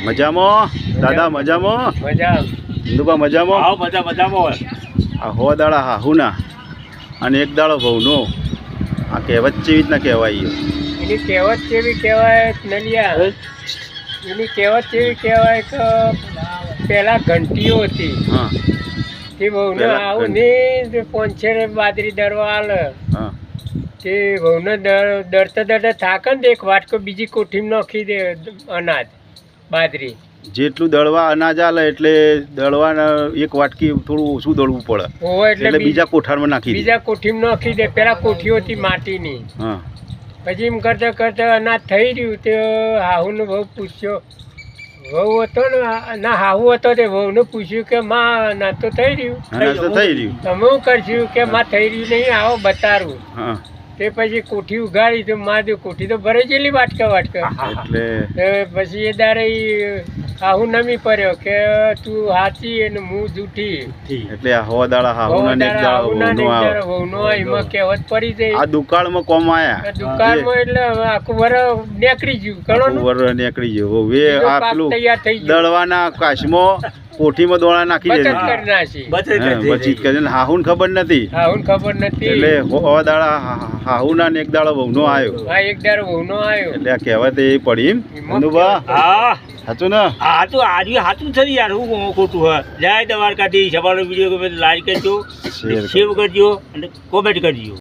મજામાં દાદા મજામાં મજા ઇન્દુબા મજામાં આવો બધા મજામાં આ હો દાડા હાહુના અને એક દાડો ભવનો આ કહેવત કેવી રીતના કહેવાય એની કહેવત કેવી કહેવાય નલિયા એની કહેવત કેવી કહેવાય કે પહેલા ઘંટીઓ હતી હા તે બહુને પહેલા આવું ને પોંછેર બાજરી દરવા આલે હા તે બહુને દરતા દરતા થાકે ને એક વાટકો બીજી કોઠીમાં નાખી દે અનાજ બાજરી જેટલું દળવા અનાજ આલે એટલે દળવાના એક વાટકી થોડું ઓછું દળવું પડે હોય એટલે બીજા કોઠારમાં નાખી દે બીજા કોઠીમાં નાખી દે પેલા કોઠીઓ હતી માટીની હા પછી એમ કરતા કરતા અનાજ થઈ રહ્યું તે હાહુને બહુ પૂછ્યો વહુ હતો ને ના હાહુ હતો તે વહુને પૂછ્યું કે માં અનાજ તો થઈ રહ્યું અનાજ તો થઈ રહ્યું તમે શું કરશું કે માં થઈ રહ્યું નહીં આવો બતાડવું હા તે પછી કોઠી ઉગાડી તો માં જો કોઠી તો ભરાઈ ગયેલી વાટકા વાટકા એટલે પછી એ દાડે હાહુ નમી પડ્યો કે તું હાચી અને હું જૂઠી એટલે આ હો દાડા હાહુના ને એક દાડો ભવનો આવ્યો વહુનો એમાં કહેવત પડી જાય આ દુકાળમાં કોમ આયા દુકાનમાં એટલે હવે આખું વર નીકળી ગયું ઘણો વર નીકળી ગયો હવે આ પેલું તૈયાર થઈ ગયું દળવાના કાશમાં કોઠીમાં દોણા નાખી બચત દેલી કરી નાખી બચત કરીને હાહુન ખબર નથી હાહુને ખબર નથી એટલે હો દાડા હાહુના ને એક દાડો ભવનો આવ્યો હા એક દાડો વહુનો આવ્યો એટલે આ કહેવત એ પડી એમ અનુભા હા સાચું ને હાચું આજુ હાચું છે યાર હું ખોટું હોય જય દ્વારકાથી સવારનો વિડીયો ગમે તો લાઈક કરજો શેર શેર કરજો અને કોમેન્ટ કરજો